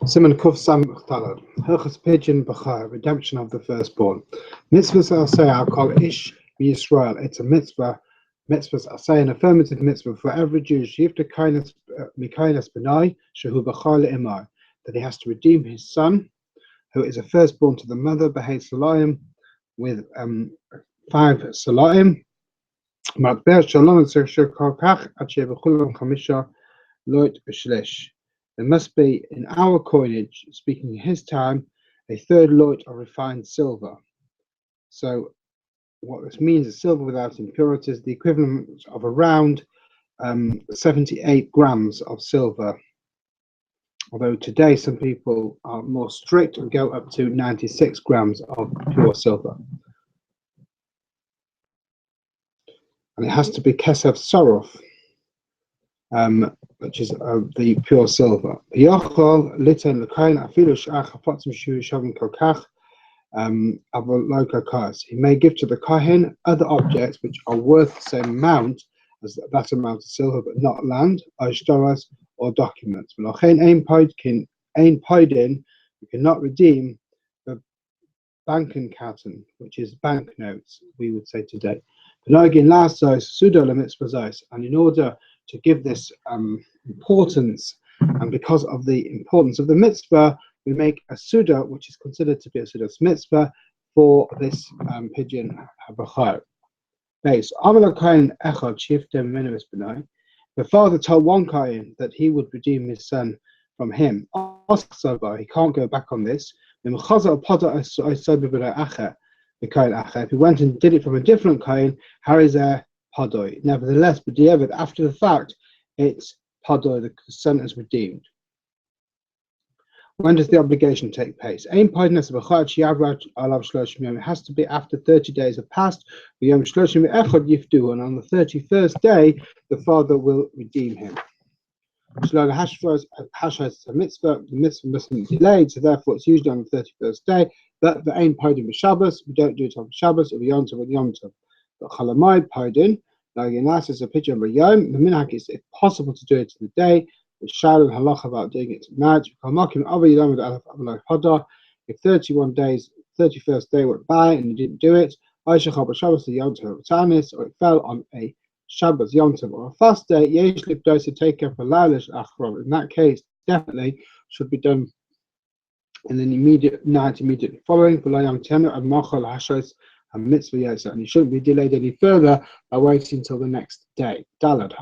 Siman Kuf Sam Talad. Hilchas Pigeon B'chai, redemption of the firstborn. Mitzvahs Asay I'll call Ish Yisrael. It's a mitzvah. Mitzvahs Asay, an affirmative mitzvah for every Jew. Shifta Kindness Benai, Shehu B'chai Imai, that he has to redeem his son, who is a firstborn to the mother, Behei Salayim, with 5 Salayim. Matber Shalom Tzershur Kach Ache B'chulam Chamisha Loit B'shlesh. There must be, in our coinage, speaking in his time, a third lot of refined silver. So what this means is silver without impurities, the equivalent of around 78 grams of silver. Although today some people are more strict and go up to 96 grams of pure silver. And it has to be kesef sorov, which is the pure silver. He may give to the kohen other objects which are worth the same amount as that amount of silver, but not land, or documents. We cannot redeem the bankenkarten, which is banknotes, we would say today. And in order to give this importance, and because of the importance of the mitzvah, we make a suda, which is considered to be a suda's mitzvah, for this pigeon habachar. The father told one kohen that he would redeem his son from him. He can't go back on this. If he went and did it from a different kohen, harizeh padoi. Nevertheless, but after the fact, it's padoi, the son is redeemed. When does the obligation take place? It has to be after 30 days have passed. And on the 31st day, the father will redeem him. The mitzvah mustn't be delayed, so therefore it's usually on the 31st day. But the ain pardon with Shabbos, we don't do it on Shabbos, or Yom Tov or Yom Tov. But Chalamai pardon, Yanas is a picture of a Yom. The minhag is, if possible, to do it in the day. The Shad and Halach about doing it tonight. If 31 days, 31st day went by and you didn't do it, or it fell on a Shabbos, Yom Tov, or a fast day, usually those who take up a Lalish Achron. In that case, definitely should be done in the immediate night immediately following. And you shouldn't be delayed any further by waiting until the next day. Dalad.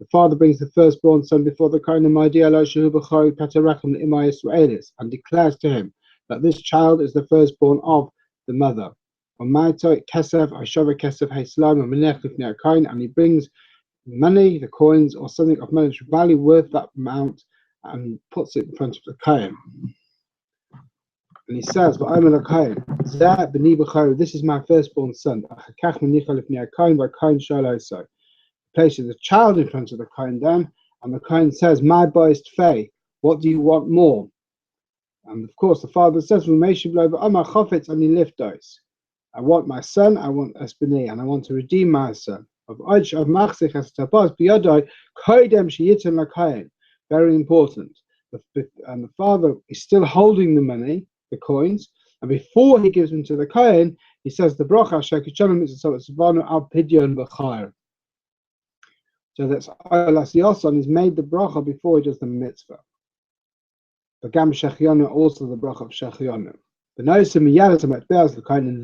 The father brings the firstborn son before the kohen and declares to him that this child is the firstborn of the mother. And he brings money, the coins, or something of monetary value worth that amount, and puts it in front of the kohen. And he says, this is my firstborn son. Places the child in front of the kohen then, and the kohen says, my boist fei, what do you want more? And of course the father says, I want my son, I want espini, and I want to redeem my son. Very important. And the father is still holding the money, the coins, and before he gives them to the kohen, he says the bracha al pidyon b'chayr. So that's Alas Yoson is made the bracha before he does the mitzvah. But Gam Shechionu also the bracha of Shechionu. And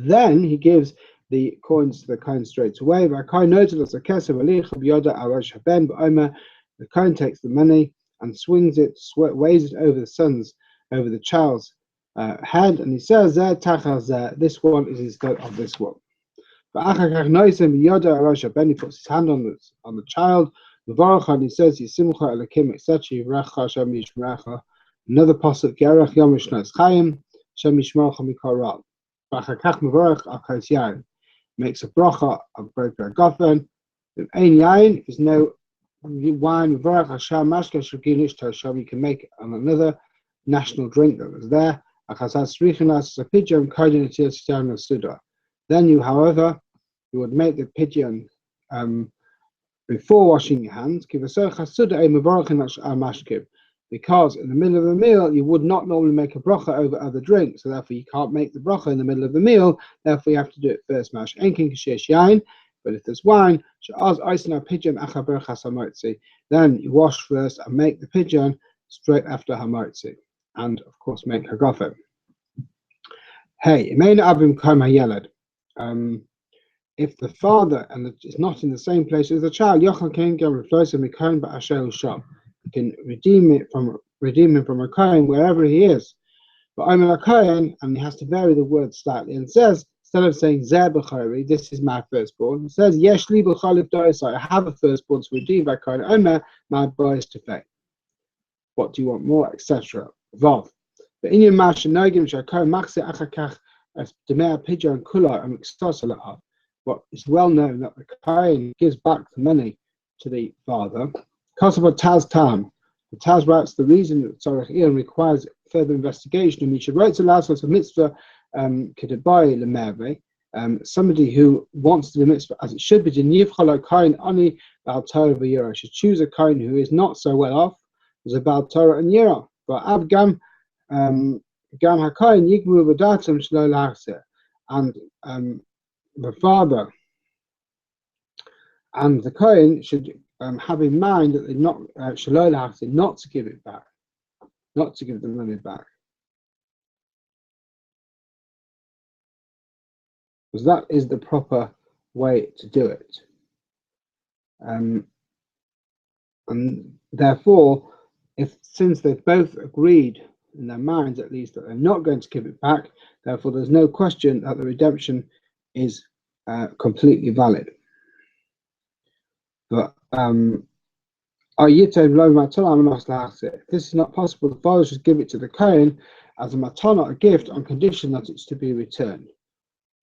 then he gives the coins to the kohen straight away. The kohen takes the money and swings it, weighs it over the child's head, and he says, this one is instead of this one. He puts his hand on the child, and he says, another pasuk, makes a bracha of break agafen. If there's no wine, we can make another national drink that was there. Then you, however, you would make the pigeon before washing your hands. The because in the middle of a meal you would not normally make a bracha over other drinks, so therefore you can't make the bracha in the middle of the meal. Therefore you have to do it first. Mash enkin kashesh yain. But if there's wine, then you wash first and make the pigeon straight after hamotzi, and of course make hagafim. Hey, if the father is not in the same place as the child, you can redeem him from a kohen wherever he is. But I'm a kohen, and he has to vary the word slightly, and says, instead of saying Zeh b'chori, this is my firstborn, it says Yesh li b'cholif doisai, I have a firstborn to redeem by kohen omer, my boys to faith. What do you want more, etc. Vav. But in your mash nogim shakol machse achakach demei pigeon kula and mixtos. What is well known that the kohen gives back the money to the father. Kosovo Taz Tam. The Taz writes the reason that Tzarech Ian requires further investigation, and Misha wrote to Lazarus a mitzvah kedebai lemerve. Somebody who wants to do the mitzvah as it should be, should choose a kohen who is not so well off as a Baal Torah and Yira. But Abgam Gam HaKohen Yigmu V'datim Shlo L'Achzeh. And the father and the kohen should have in mind that they're not Shlo L'Achzeh, not to give it back, not to give the money back. Because that is the proper way to do it. And therefore, since they've both agreed in their minds at least that they're not going to give it back, therefore there's no question that the redemption is completely valid. But if this is not possible, the father should give it to the kohen as a matana, a gift, on condition that it's to be returned.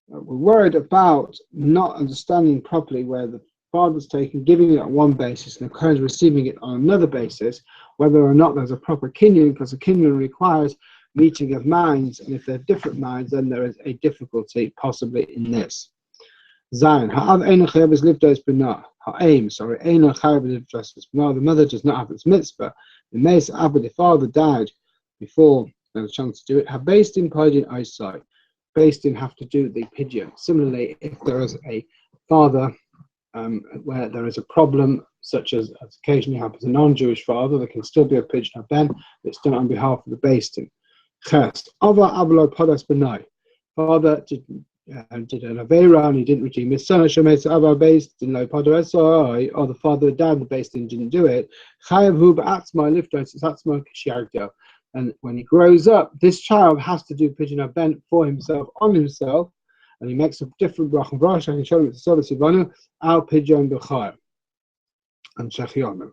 We're worried about not understanding properly where the father's giving it on one basis and the kohen's receiving it on another basis, whether or not there's a proper kinyan, because a kinyan requires meeting of minds, and if they're different minds, then there is a difficulty possibly in this. Zion, the mother does not have this mitzvah. The father died before they had a chance to do it. Have based in Pidgin eyesight. Based in have to do the pigeon. Similarly, if there is a father where there is a problem, such as occasionally happens a non-Jewish father, there can still be a pigeon ben, but it's done on behalf of the based in. Father did an Avera and he didn't redeem his son, or the father died and the based in didn't do it. And when he grows up, this child has to do pigeon ben for himself, on himself, and he makes a different brach and brush. I can show him it's Sivanu, al pigeon b'char and shechionu.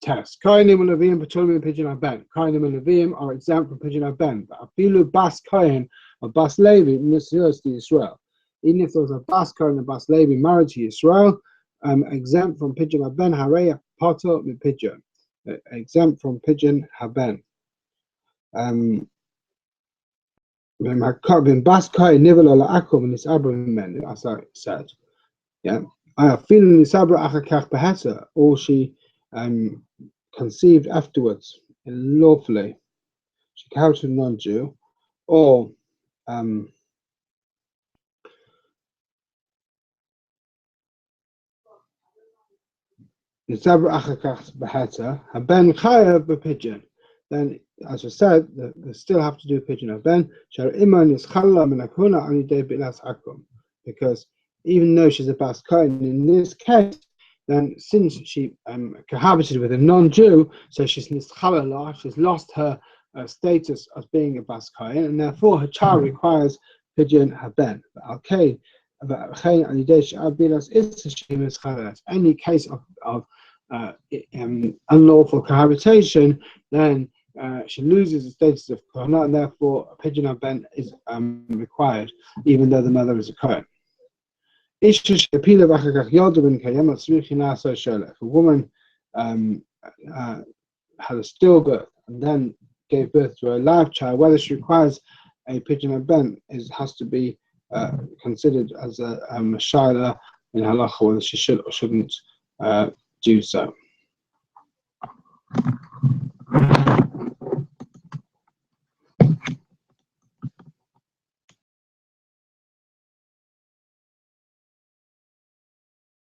Test. Kohenim and Levim b'tulmi pigeon ben. Kohenim and Levim are exempt from pigeon ben. But afilu bas kohen or bas levi misyos to Israel. Even if there was a bas kohen and bas levi married to Israel, exempt from pigeon ben, hareya poto mi pigeon. Exempt from pigeon haben. As I said, yeah, I feel or she conceived afterwards lawfully, she carried a non-Jew, or pigeon. Then, as I said, they still have to do pigeon ben, because even though she's a bas kohen in this case, then since she cohabited with a non-Jew, so she's nischalalah, she's lost her status as being a bas kohen, and therefore her child requires pigeon ben. Any case of unlawful cohabitation, then she loses the status of kohana, and therefore a pigeon ben is required, even though the mother is a kohen. If a woman had a stillbirth and then gave birth to a live child, whether she requires a pigeon ben has to be considered as a shaila in halacha, whether she should or shouldn't do so.